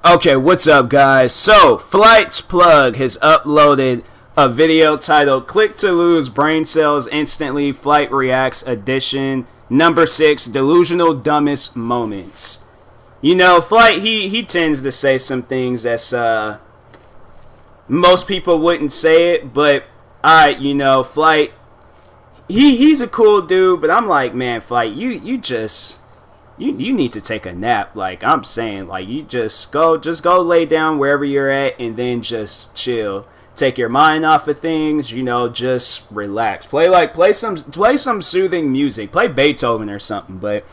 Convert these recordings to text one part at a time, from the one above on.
Okay, what's up, guys? So, Flight's Plug has uploaded a video titled Click to Lose Brain Cells Instantly FlightReacts Edition number 6 Delusional Dumbest Moments. You know, Flight, he tends to say some things that's, most people wouldn't say it, but, Flight, he's a cool dude, but I'm like, man, Flight, you need to take a nap. Like I'm saying, like you just go lay down wherever you're at and then just chill. Take your mind off of things, just relax. Play some soothing music. Play Beethoven or something. But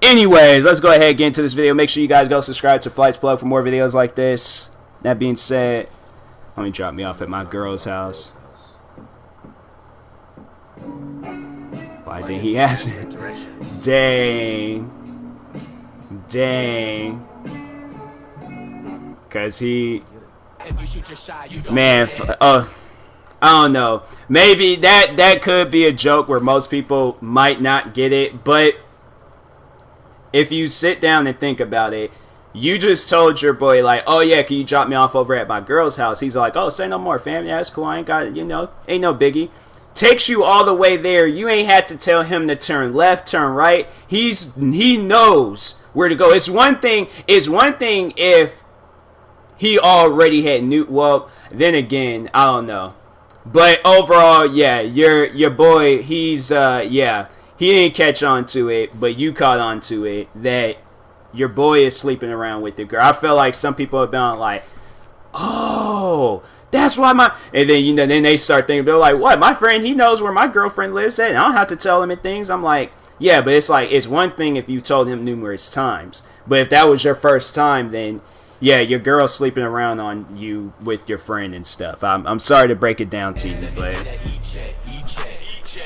anyways, let's go ahead and get into this video. Make sure you guys go subscribe to Flight's Plug for more videos like this. That being said, let me drop me off at my girl's house. Why did he ask me? Dang. Cause he, man, I don't know. Maybe that could be a joke where most people might not get it, but if you sit down and think about it, you just told your boy like, oh yeah, can you drop me off over at my girl's house? He's like, oh, say no more, fam. Yeah, that's cool. I ain't got, ain't no biggie. Takes you all the way there. You ain't had to tell him to turn left, turn right. He knows where to go. It's one thing if he already had knew. Well, then again, I don't know. But overall, yeah, your boy, he's he didn't catch on to it, but you caught on to it that your boy is sleeping around with the girl. I feel like some people have been like, oh, that's why and then then they start thinking, they're like, what? My friend, he knows where my girlfriend lives at, and I don't have to tell him and things. I'm like, yeah, but it's like, it's one thing if you told him numerous times, but if that was your first time, then yeah, your girl's sleeping around on you with your friend and stuff. I'm sorry to break it down to you, but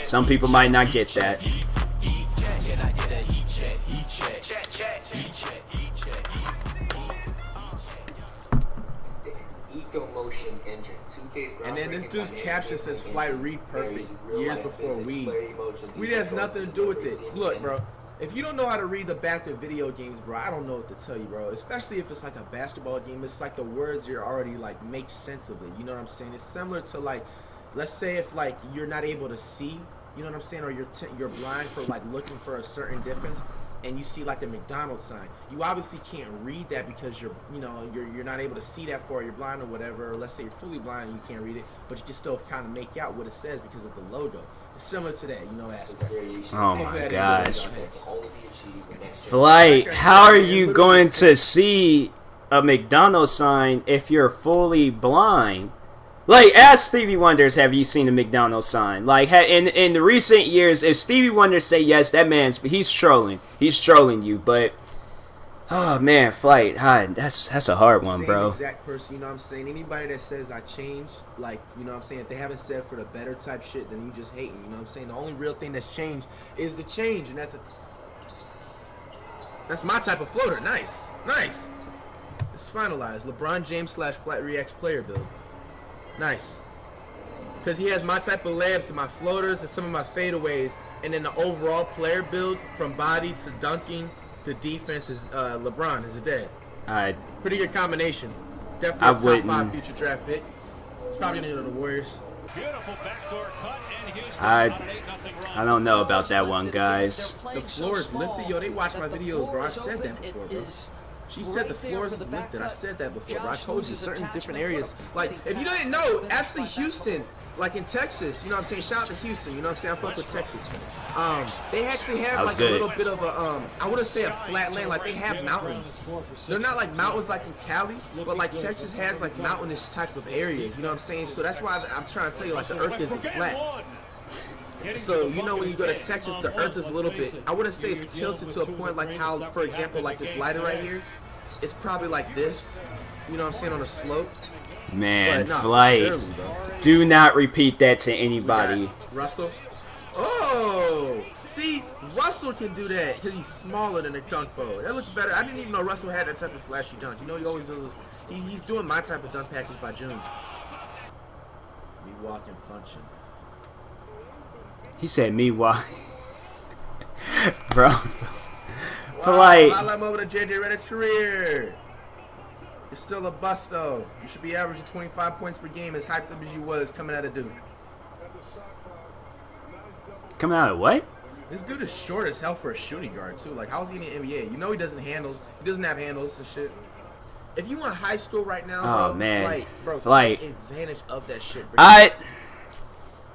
some people might not get that. And then this dude's caption says Flight Read Perfect years before Weed. Weed has nothing to do with it. Look, bro, if you don't know how to read the back of video games, bro, I don't know what to tell you, bro. Especially if it's like a basketball game, it's like the words you're already like make sense of it. You know what I'm saying? It's similar to like, let's say if like you're not able to see, you know what I'm saying, or you're blind for like looking for a certain difference, and you see like a McDonald's sign, you obviously can't read that because you're not able to see that far, you're blind or whatever, or let's say you're fully blind and you can't read it, but you can still kind of make out what it says because of the logo. It's similar to that, aspect. Oh my gosh. Flight, how are you going to see a McDonald's sign if you're fully blind? Like, ask Stevie Wonders, have you seen a McDonald's sign? Like, in the recent years, if Stevie Wonder say yes, that man's, he's trolling. He's trolling you, but, oh man, Flight, that's a hard one, bro. Same exact person, you know what I'm saying? Anybody that says I changed, like, you know what I'm saying, if they haven't said for the better type shit, then you just hating, you know what I'm saying? The only real thing that's changed is the change, and that's my type of floater. Nice. It's finalized. LeBron James / FlightReacts player build. Nice. Because he has my type of layups and my floaters and some of my fadeaways, and then the overall player build from body to dunking to defense is LeBron is dead. Pretty good combination. Definitely a top 5 future draft pick. It's probably gonna go to the Warriors. I don't know about that one, guys. The floor is lifted. Yo, they watch my videos, bro. I said that before, bro. She said the floors is lifted. I said that before, bro. I told you certain different areas. Like, if you didn't know, actually Houston, like in Texas, you know what I'm saying? Shout out to Houston, you know what I'm saying? I fuck with Texas. They actually have like a little bit of a, I wouldn't say a flat land, like they have mountains. They're not like mountains like in Cali, but like Texas has like mountainous type of areas, you know what I'm saying? So that's why I'm trying to tell you, like the earth isn't flat. So, when you go to Texas, the earth is a little bit, I wouldn't say it's tilted to a point like how, for example, like this lighter right here, it's probably like this, you know what I'm saying, on a slope. Man, Flight, surely, do not repeat that to anybody. Russell. Oh, see, Russell can do that because he's smaller than the dunk bow. That looks better. I didn't even know Russell had that type of flashy dunk. He always does. He's doing my type of dunk package by June. Me walking function. He said me walk. Bro. Flight. Highlight moment of JJ Reddick's career. You're still a bust, though. You should be averaging 25 points per game as hyped up as you was coming out of Duke. Coming out of what? This dude is short as hell for a shooting guard, too. Like, how is he in the NBA? You know he doesn't have handles and shit. If you want high school right now, oh, bro, man. like, bro, Flight. take advantage of that shit, bro.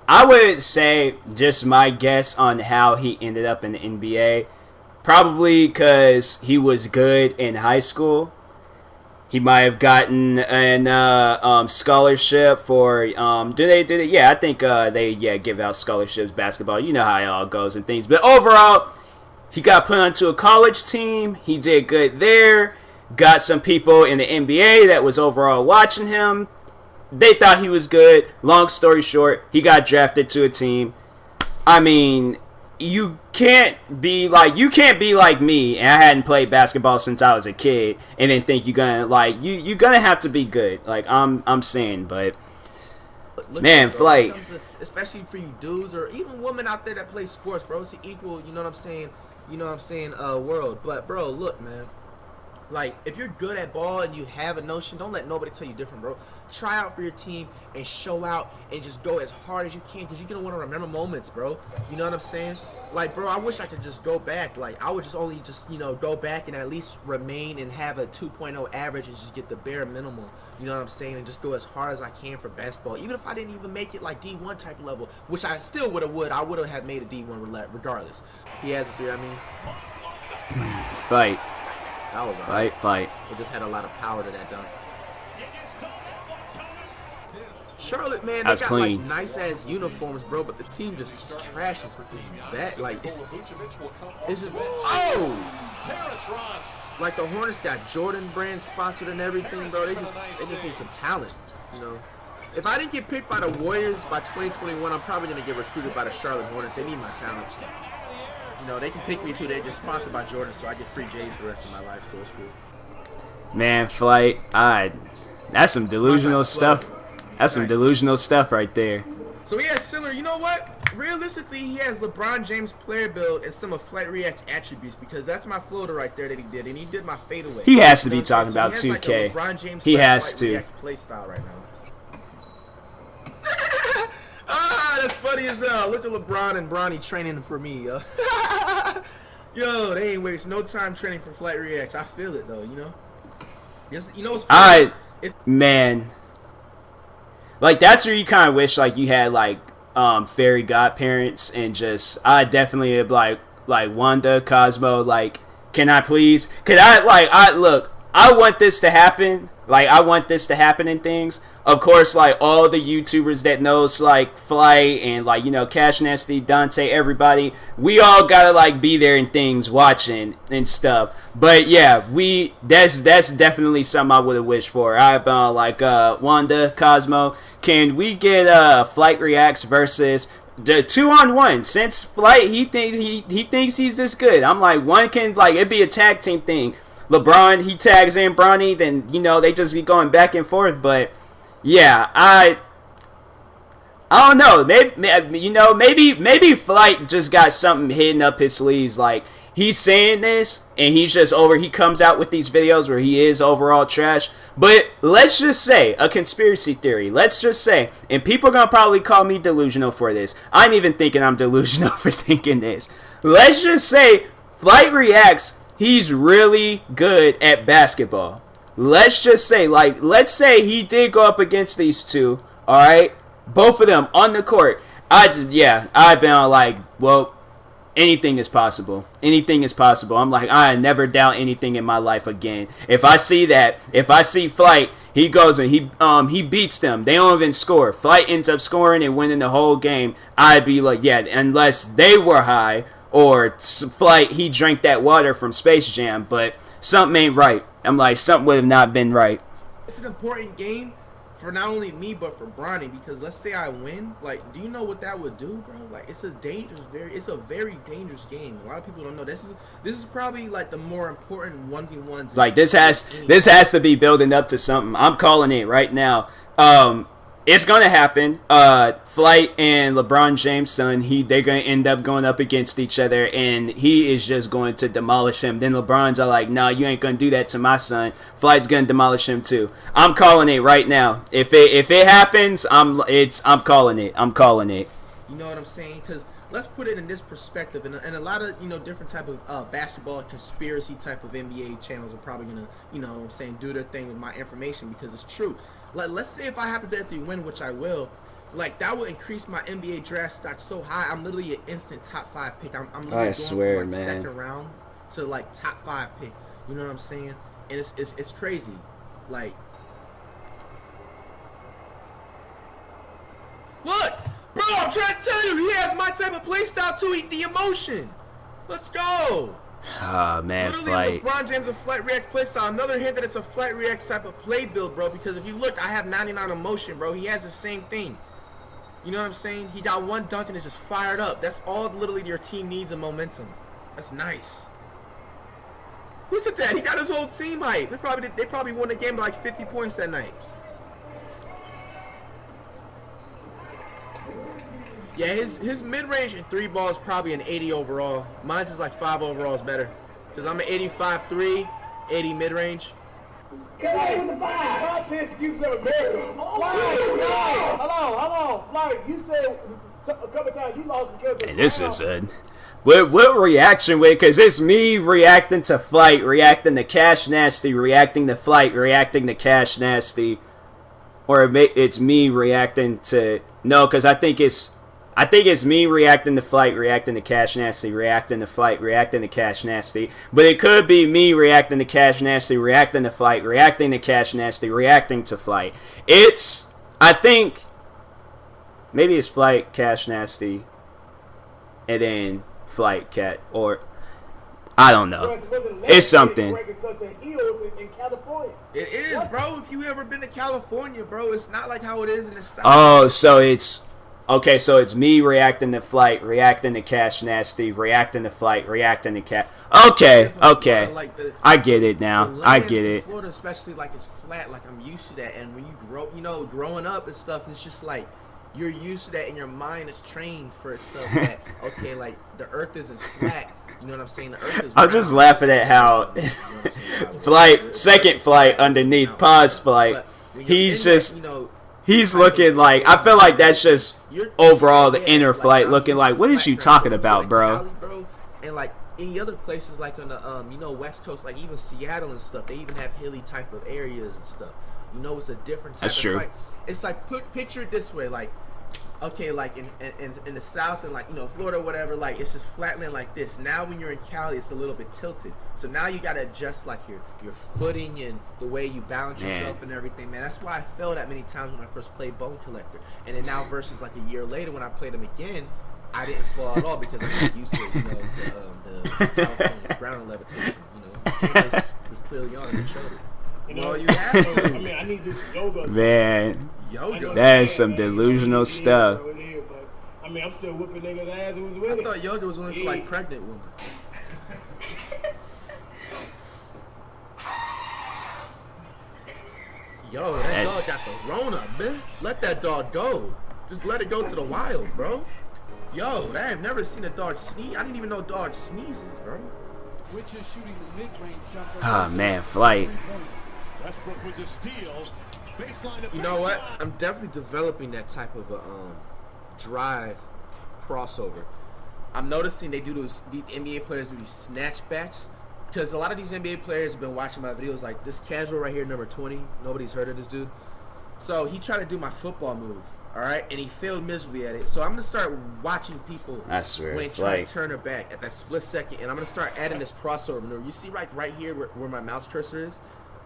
I would say just my guess on how he ended up in the NBA, probably because he was good in high school. He might have gotten an scholarship for did they yeah, I think they give out scholarships basketball. You know how it all goes and things. But overall, he got put onto a college team. He did good there. Got some people in the NBA that was overall watching him. They thought he was good. Long story short, he got drafted to a team. I mean, you can't be like me, and I hadn't played basketball since I was a kid, and then think you're gonna you're gonna have to be good. Like I'm saying, but man, Flight. Especially for you dudes or even women out there that play sports, bro. It's an equal, you know what I'm saying? World. But bro, look, man. Like, if you're good at ball and you have a notion, don't let nobody tell you different, bro. Try out for your team and show out and just go as hard as you can because you're going to want to remember moments, bro. You know what I'm saying? Like, bro, I wish I could just go back. Like, I would just only go back and at least remain and have a 2.0 average and just get the bare minimum. You know what I'm saying? And just go as hard as I can for basketball. Even if I didn't even make it like D1 type level, which I still would have. I would have made a D1 regardless. He has a 3, I mean. Fight. That was alright. Fight. It just had a lot of power to that dunk. Charlotte, man, they got clean. like nice ass uniforms, bro, but the team just trashes with this bat. Like, it's just like the Hornets got Jordan brand sponsored and everything, bro. They just need some talent, you know. If I didn't get picked by the Warriors by 2021, I'm probably gonna get recruited by the Charlotte Hornets. They need my talent. You know, they can pick me too. They're just sponsored by Jordan, so I get free J's for the rest of my life, so it's cool. Man, Flight, that's some delusional stuff. That's some delusional stuff right there. So he has similar, you know what? Realistically, he has LeBron James player build and some of FlightReacts attributes because that's my floater right there that he did, and he did my fadeaway. He has to be talking about 2K. Like LeBron James he has to. Play style right now. That's funny as hell. Look at LeBron and Bronny training for me, yo. Yo, they ain't wasting no time training for FlightReacts. I feel it though, you know. Yes, you know what's man. Like that's where you kind of wish like you had like fairy godparents and just I definitely have like Wanda, Cosmo, like can I please? Could I look, I want this to happen. Like I want this to happen in things. Of course, like all the YouTubers that knows like Flight and like Cash Nasty, Dante, everybody, we all gotta like be there in things watching and stuff. But yeah, that's definitely something I would have wished for. I've been like Wanda, Cosmo, can we get FlightReacts versus the 2-on-1? Since Flight he thinks he's this good. I'm like one can like it'd be a tag team thing. LeBron he tags in Bronny, then they just be going back and forth, but. Yeah, I don't know. Maybe Flight just got something hidden up his sleeves. Like he's saying this, and he's just he comes out with these videos where he is overall trash. But let's just say a conspiracy theory. Let's just say, and people are gonna probably call me delusional for this. I'm even thinking I'm delusional for thinking this. Let's just say FlightReacts. He's really good at basketball. Let's just say, let's say he did go up against these two, all right? Both of them on the court. I've been on well, anything is possible. Anything is possible. I'm like, I never doubt anything in my life again. If I see Flight, he goes and he beats them. They don't even score. Flight ends up scoring and winning the whole game. I'd be like, yeah, unless they were high or Flight, he drank that water from Space Jam, but something ain't right. I'm like, something would have not been right. It's an important game for not only me, but for Bronny, because let's say I win. Like, do you know what that would do, bro? Like, it's a very dangerous game. A lot of people don't know. This is probably, like, the more important 1v1s. Like, this has to be building up to something. I'm calling it right now. it's gonna happen. Flight and LeBron James' son, they're gonna end up going up against each other, and he is just going to demolish him. Then LeBron's are like, "No, you ain't gonna do that to my son." Flight's gonna demolish him too. I'm calling it right now. If it happens, I'm calling it. I'm calling it. You know what I'm saying? Because let's put it in this perspective, and a lot of different type of basketball conspiracy type of NBA channels are probably gonna what I'm saying, do their thing with my information because it's true. Like, let's say if I hypothetically win, which I will, like that will increase my NBA draft stock so high. I'm literally an instant top 5 pick. I'm literally going swear, from like man. second round to like top 5 pick. You know what I'm saying? And it's crazy. Like, look, bro, I'm trying to tell you, he has my type of play style too. Eat the emotion. Let's go. Oh, man, Literally, Flight. LeBron James' FlightReacts playstyle. Another hint that it's a FlightReacts type of play build, bro. Because if you look, I have 99 emotion, bro. He has the same thing. You know what I'm saying? He got one dunk and it's just fired up. That's all literally your team needs, a momentum. That's nice. Look at that. He got his whole team hype. They probably won the game by like 50 points that night. Yeah, his mid-range and 3 ball is probably an 80 overall. Mine's is like 5 overall is better. Because I'm an 85 3, 80 mid-range. Top 10 excuses of America. Hold on. Flight, you said a couple times you lost because Hey, this is a... What reaction with? Because it's me reacting to Flight, reacting to Cash Nasty, reacting to Flight, reacting to Cash Nasty. Or it's me reacting to... No, because I think it's me reacting to Flight, reacting to Cash Nasty, reacting to Flight, reacting to Cash Nasty. But it could be me reacting to Cash Nasty, reacting to Flight, reacting to Cash Nasty, reacting to Flight. I think, maybe it's Flight, Cash Nasty, and then Flight, Cat, or I don't know. It's something. It is, bro. If you ever been to California, bro, it's not like how it is in the South. Oh, so it's... Okay, so it's me reacting to Flight, reacting to Cash Nasty, reacting to Flight, reacting to Cat. Okay. Like I get it now. I get it. Florida, especially, like, it's flat. Like, I'm used to that. And when you grow, growing up and stuff, it's just like you're used to that, and your mind is trained for itself. That okay, like the Earth isn't flat. You know what I'm saying? The Earth is. I'm just laughing at how Flight, second Flight underneath pause Flight. He's just. He's looking like, I feel like that's just overall the inner Flight looking like, what is you talking about, bro? And like any other places, like on the West Coast, like even Seattle and stuff, they even have hilly type of areas and stuff. It's a different type. That's true. It's like picture it this way, like okay, like in the South and like Florida or whatever, like it's just flatland like this. Now when you're in Cali, it's a little bit tilted. So now you gotta adjust like your footing and the way you balance yourself and everything, man. That's why I fell that many times when I first played Bone Collector. And then now versus like a year later when I played him again, I didn't fall at all because I'm not used to the California ground levitation. It was clearly on and showed it. You have to. I mean, I need this yoga. Man, yoga. That is some delusional stuff. I mean, I'm still whipping niggas' ass who's with it. I thought yoga was only for like pregnant women. Yo, that dog got the Rona, man. Let that dog go. Just let it go to the wild, bro. Yo, I have never seen a dog sneeze. I didn't even know dogs sneezes, bro. Oh, man, Flight. You know what? I'm definitely developing that type of a drive crossover. I'm noticing they do these NBA players do these snatchbacks. Because a lot of these NBA players have been watching my videos, like this casual right here, number 20. Nobody's heard of this dude. So he tried to do my football move, all right? And he failed miserably at it. So I'm going to start watching people when they try to turn it back at that split second. And I'm going to start adding this crossover maneuver. You see right here where my mouse cursor is?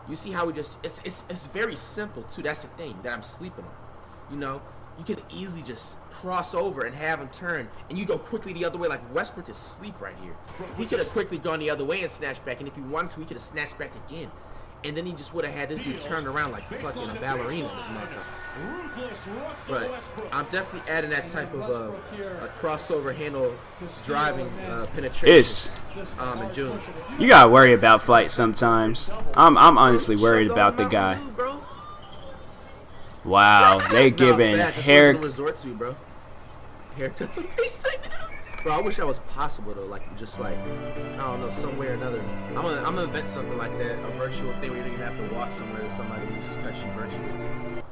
You see how we just, it's very simple, too. That's the thing that I'm sleeping on. You can easily just cross over and have him turn, and you go quickly the other way. Like Westbrook is asleep right here. He could have quickly gone the other way and snatched back, and if he wanted to, he could have snatched back again. And then he just would have had this dude turned around like fucking a ballerina in this motherfucker. But I'm definitely adding that type of a crossover handle driving penetration in June. You gotta worry about Flight sometimes. I'm honestly worried about the guy. Wow, they No, giving that's hair. what I'm resort to, bro. Haircuts on FaceTime. Bro, I wish that was possible though. Like, just like, I don't know, some way or another. I'm gonna invent something like that, a virtual thing where you don't even have to walk somewhere to somebody who just cuts you virtually.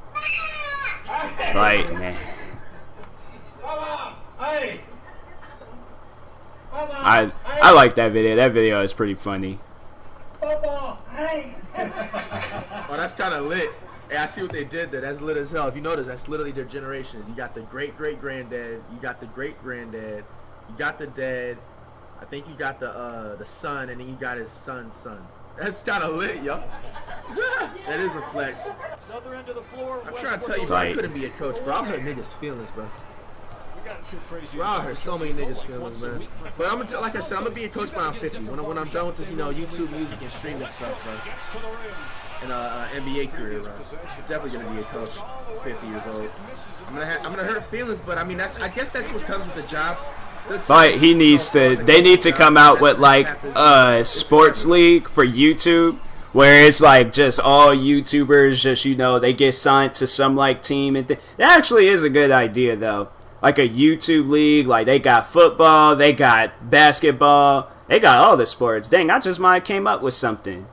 Flight, man. I like that video. That video is pretty funny. Oh, that's kind of lit. Hey, I see what they did there. That's lit as hell. If you notice, that's literally their generations. You got the great-great-granddad. You got the great-granddad. You got the dad. I think you got the son, and then you got his son's son. That's kind of lit, yo. That is a flex. I'm trying to tell you, bro, I couldn't be a coach, bro. I hurt niggas' feelings, bro. Bro, I hurt so many niggas' feelings, man. But I'm gonna, like I said, I'm gonna be a coach by I'm 50. When I'm done with this, you know, YouTube music and streaming stuff, bro. And NBA career, bro. Definitely gonna be a coach. 50 years old. I'm gonna hurt feelings, but I mean, I guess that's what comes with the job. But he needs to. They need to come out with like a sports league for YouTube, where it's like just all YouTubers. Just, you know, they get signed to some like team, and that actually is a good idea though. Like a YouTube league. Like they got football, they got basketball, they got all the sports. Dang, I just might have came up with something.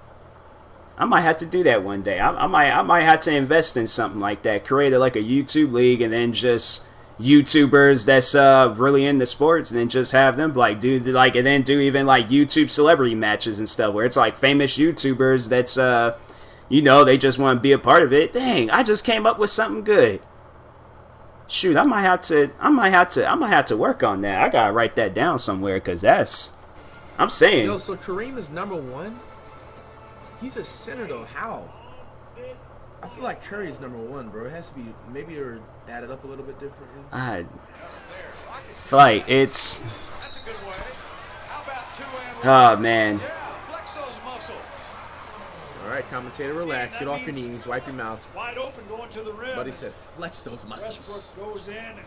I might have to do that one day. I might have to invest in something like that. Create like a YouTube league, and then just YouTubers that's really into sports, and then just have them like do like, and then do even like YouTube celebrity matches and stuff, where it's like famous YouTubers that's you know, they just want to be a part of it. Dang, I just came up with something good. Shoot, I might have to work on that. I gotta write that down somewhere, cause that's, I'm saying. Yo, so Kareem is #1. He's a center though. How? I feel like Curry is #1, bro. It has to be, maybe they're added up a little bit differently. Like it's. Oh man. All right, commentator, relax. Get off your knees. Wipe your mouth. Wide open going to the rim. Buddy said, flex those muscles. Westbrook goes in and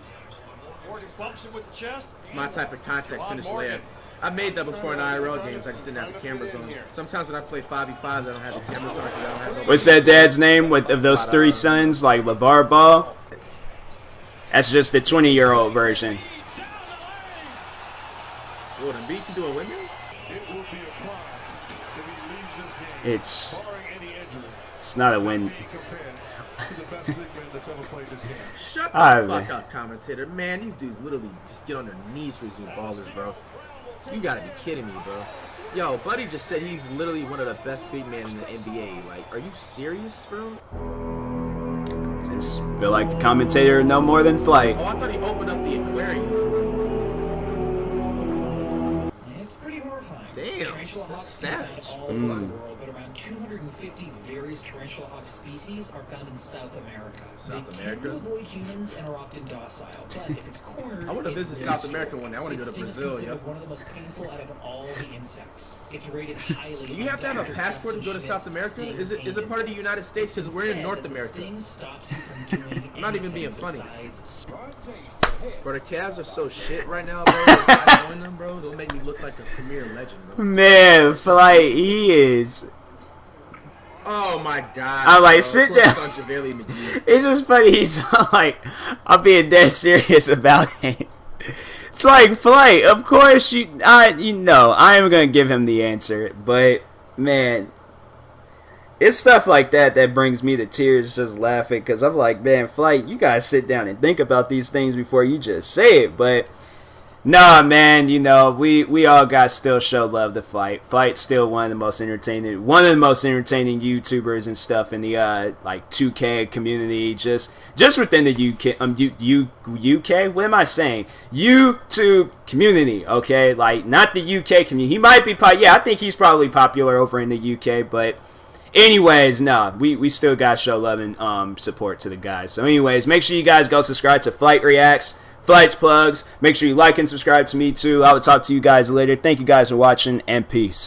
Morgan bumps him with the chest. It's my type of contact finish layup. I made that before in IRL games. I just didn't have the cameras on. Sometimes when I play 5v5, I don't have the cameras on because I don't have no. What's that dad's name of those three sons? Like LeVar Ball? That's just the 20-year-old version. What, Embiid can do a windmill? It's not a win. Shut the fuck up, commentator. Man, these dudes literally just get on their knees for these new ballers, bro. You gotta be kidding me, bro. Yo, Buddy just said he's literally one of the best big men in the NBA. Like, are you serious, bro? Just feel like the commentator no more than Flight. Oh, I thought he opened up the aquarium. It's pretty horrifying. Damn, that's savage. All over the world, but around 250 various tarantula hawk species are found in South America. South They America? can avoid humans and are often docile, but if it's cornered, I want to visit South America one day. I want to go to Brazil, yo. One of the most painful out of all the insects. It's rated highly. Do you have to have a passport to go to South America? Is it part of the United States? Because we're in North America. I'm not even being funny. Bro, the Cavs are so shit right now, bro. If I join them, bro, they'll make me look like a premier legend, bro. Man, Flight, he is. Oh my god. I'm like, bro. sit Of course down. it's on JaVale McGee. It's just funny. He's like, I'm being dead serious about it. It's like, Flight, of course you know, I am gonna give him the answer, but man, it's stuff like that brings me to tears just laughing, because I'm like, man, Flight, you gotta sit down and think about these things before you just say it. But nah, man, you know, we all got still show love to Flight. Flight's still one of the most entertaining YouTubers and stuff in the like 2K community, just within the UK. What am I saying? YouTube community, okay? Like, not the UK community. He might be I think he's probably popular over in the UK, but anyways, no, we still got show love and support to the guys. So anyways, make sure you guys go subscribe to FlightReacts, Flight's Plugs. Make sure you like and subscribe to me too. I will talk to you guys later. Thank you guys for watching, and peace.